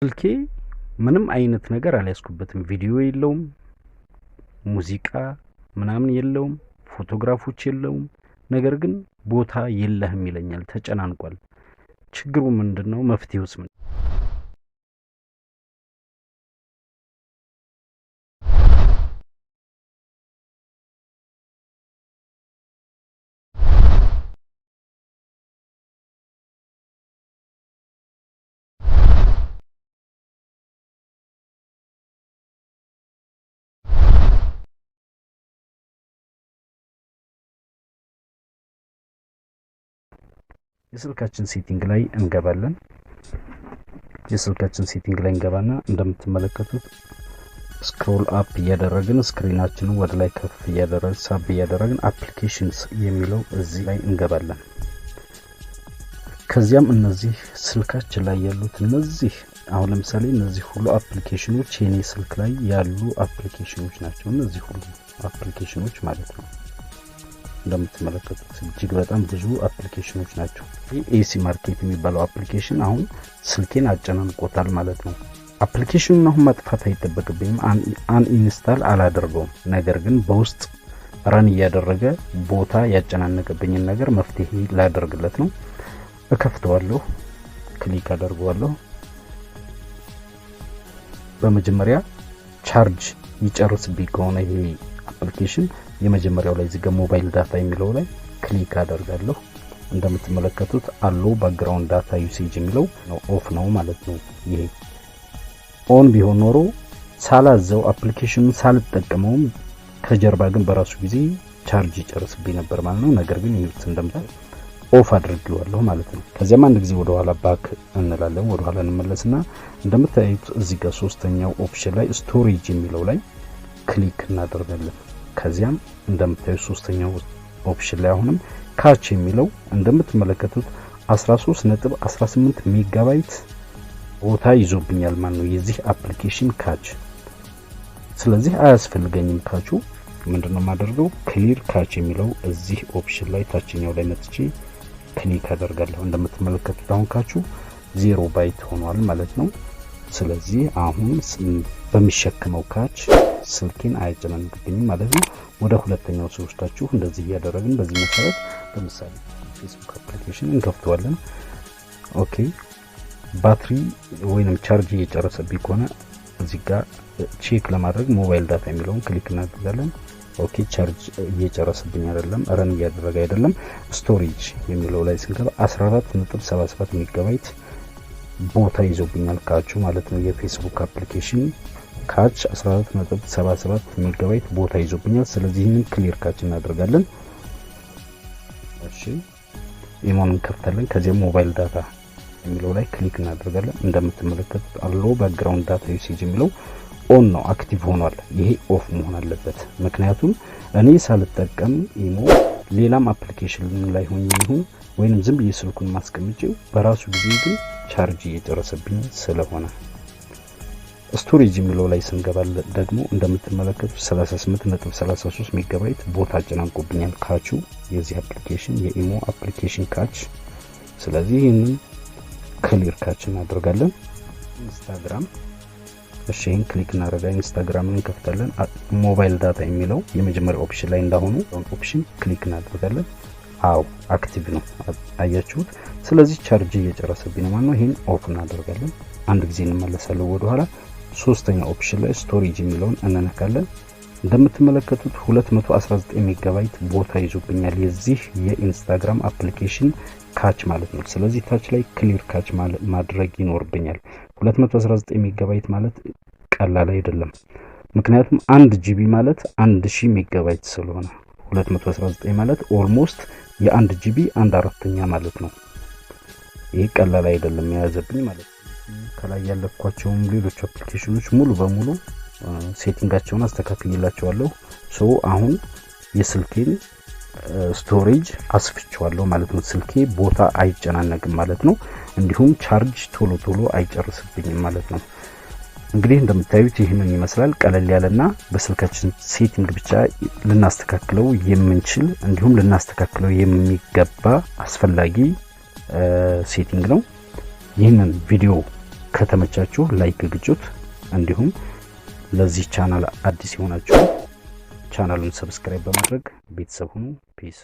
ስልኬ ምንም አይነት ነገር አልያዝኩበትም። ቪዲዮ የለውም፣ ሙዚቃ ምናምን የለውም፣ ፎቶግራፎች የለውም። ነገር ግን ቦታ የለህም ይለኛል፣ ተጨናንቋል። ችግሩ ምንድነው? መፍትሄውስ ምን? የስልካችን ሴቲንግ ላይ እንገባለን። የስልካችን ሴቲንግ ላይ እንገባና እንደምትመለከቱት ስክሮል አፕ እያደረግን ስክሪናችንን ወደ ላይ ከፍ እያደረግን ሳብ እያደረግን አፕሊኬሽንስ የሚለው እዚህ ላይ እንገባለን። ከዚያም እነዚህ ስልካችን ላይ ያሉት እነዚህ አሁን ለምሳሌ እነዚህ ሁሉ አፕሊኬሽኖች የኔ ስልክ ላይ ያሉ አፕሊኬሽኖች ናቸው። እነዚህ ሁሉ አፕሊኬሽኖች ማለት ነው። እንደምትመለከቱት እጅግ በጣም ብዙ አፕሊኬሽኖች ናቸው። ኤሲ ማርኬት የሚባለው አፕሊኬሽን አሁን ስልኬን አጨናንቆታል ማለት ነው። አፕሊኬሽኑን አሁን ማጥፋት አይጠበቅብኝም፣ አንኢንስታል አላደርገውም። ነገር ግን በውስጥ ራን እያደረገ ቦታ ያጨናነቀብኝን ነገር መፍትሄ ላደርግለት ነው። እከፍተዋለሁ፣ ክሊክ አደርገዋለሁ። በመጀመሪያ ቻርጅ ይጨርስብኝ ከሆነ ይሄ አፕሊኬሽን የመጀመሪያው ላይ እዚህ ጋር ሞባይል ዳታ የሚለው ላይ ክሊክ አደርጋለሁ። እንደምትመለከቱት አሎ ባክግራውንድ ዳታ ዩሴጅ የሚለው ነው ኦፍ ነው ማለት ነው። ይሄ ኦን ቢሆን ኖሮ ሳላዘው አፕሊኬሽኑን ሳልጠቀመውም ከጀርባ ግን በራሱ ጊዜ ቻርጅ ይጨርስብኝ ነበር ማለት ነው። ነገር ግን ይሄ እንደምታይ ኦፍ አድርጌዋለሁ ማለት ነው። ከዚያም አንድ ጊዜ ወደ ኋላ ባክ እንላለን። ወደ ኋላ እንመለስና እንደምታዩት እዚህ ጋር ሶስተኛው ኦፕሽን ላይ ስቶሬጅ የሚለው ላይ ክሊክ እናደርጋለን። ከዚያም እንደምታዩት ሶስተኛው ኦፕሽን ላይ አሁንም ካች የሚለው እንደምትመለከቱት 13.18 ሜጋባይት ቦታ ይዞብኛል ማለት ነው የዚህ አፕሊኬሽን ካች። ስለዚህ አያስፈልገኝም ካቹ። ምንድነው የማደርገው? ክሊር ካች የሚለው እዚህ ኦፕሽን ላይ ታችኛው ላይ መጥቼ ክሊክ አደርጋለሁ። እንደምትመለከቱት አሁን ካቹ 0 ባይት ሆኗል ማለት ነው። ስለዚህ አሁን በሚሸከመው ካች ስልኬን አያጨናንቅብኝም ማለት ነው። ወደ ሁለተኛው ሲወስዳችሁ እንደዚህ እያደረግን በዚህ መሰረት ለምሳሌ ፌስቡክ አፕሊኬሽን እንከፍተዋለን። ኦኬ ባትሪ ወይንም ቻርጅ እየጨረሰብኝ ከሆነ እዚህ ጋር ቼክ ለማድረግ ሞባይል ዳታ የሚለውን ክሊክ እናደርጋለን። ኦኬ ቻርጅ እየጨረሰብኝ አይደለም፣ ረን እያደረገ አይደለም። ስቶሬጅ የሚለው ላይ ስንገባ 14.77 ሜጋባይት ቦታ ይዞብኛል ካቹ ማለት ነው። የፌስቡክ አፕሊኬሽን ካች 14.77 ሜጋባይት ቦታ ይዞብኛል። ስለዚህ ይህንን ክሊር ካች እናደርጋለን። እሺ ኢሞን እንከፍታለን። ከዚያ ሞባይል ዳታ የሚለው ላይ ክሊክ እናደርጋለን። እንደምትመለከቱት አሎ ባክግራውንድ ዳታ ዩሴጅ የሚለው ኦን ነው፣ አክቲቭ ሆኗል። ይሄ ኦፍ መሆን አለበት። ምክንያቱም እኔ ሳልጠቀም ኢሞ ሌላም አፕሊኬሽን ላይ ሆኜ ይሁን ወይንም ዝም ብዬ ስልኩን ማስቀምጬው በራሱ ጊዜ ግን ቻርጅ እየጨረሰብኝ ስለሆነ። ስቶሬጅ የሚለው ላይ ስንገባል ደግሞ እንደምትመለከቱት 38.33 ሜጋባይት ቦታ አጨናንቆብኛል ካቹ የዚህ አፕሊኬሽን የኢሞ አፕሊኬሽን ካች። ስለዚህ ይህንን ክሊር ካች እናደርጋለን። ኢንስታግራም እሺ ይህን ክሊክ እናደርጋለን። ኢንስታግራምን እንከፍታለን። ሞባይል ዳታ የሚለው የመጀመሪያ ኦፕሽን ላይ እንዳሆኑ ኦፕሽን ክሊክ እናደርጋለን። አው አክቲቭ ነው፣ አያችሁት። ስለዚህ ቻርጅ እየጨረሰብኝ ነው ማለት ነው። ይሄን ኦፍ እናደርጋለን። አንድ ጊዜ እንመለሳለን ወደ ኋላ። ሶስተኛ ኦፕሽን ላይ ስቶሬጅ የሚለውን እንነካለን። እንደምትመለከቱት 219 ሜጋባይት ቦታ ይዞብኛል የዚህ የኢንስታግራም አፕሊኬሽን ካች ማለት ነው። ስለዚህ ታች ላይ ክሊር ካች ማድረግ ይኖርብኛል። 219 ሜጋባይት ማለት ቀላል አይደለም። ምክንያቱም 1 ጂቢ ማለት 1000 ሜጋባይት ስለሆነ 219 ማለት ኦልሞስት የ1 ጂቢ 1/4 ማለት ነው። ይሄ ቀላል አይደለም የያዘብኝ ማለት ነው። ከላይ ያለፍኳቸውም ሌሎች አፕሊኬሽኖች ሙሉ በሙሉ ሴቲንጋቸውን አስተካክዬላቸዋለሁ። አሁን የስልኬን ስቶሬጅ አስፍቼዋለሁ ማለት ነው። ስልኬ ቦታ አይጨናነቅም ማለት ነው። እንዲሁም ቻርጅ ቶሎ አይጨርስብኝም ማለት ነው። እንግዲህ እንደምታዩት ይህንን ይመስላል። ቀለል ያለና በስልካችን ሴቲንግ ብቻ ልናስተካክለው የምንችል እንዲሁም ልናስተካክለው የሚገባ አስፈላጊ ሴቲንግ ነው። ይህንን ቪዲዮ ከተመቻችሁ ላይክ ግጩት። እንዲሁም ለዚህ ቻናል አዲስ የሆናችሁ ቻናሉን ሰብስክራይብ በማድረግ ቤተሰብ ሁኑ። ፒስ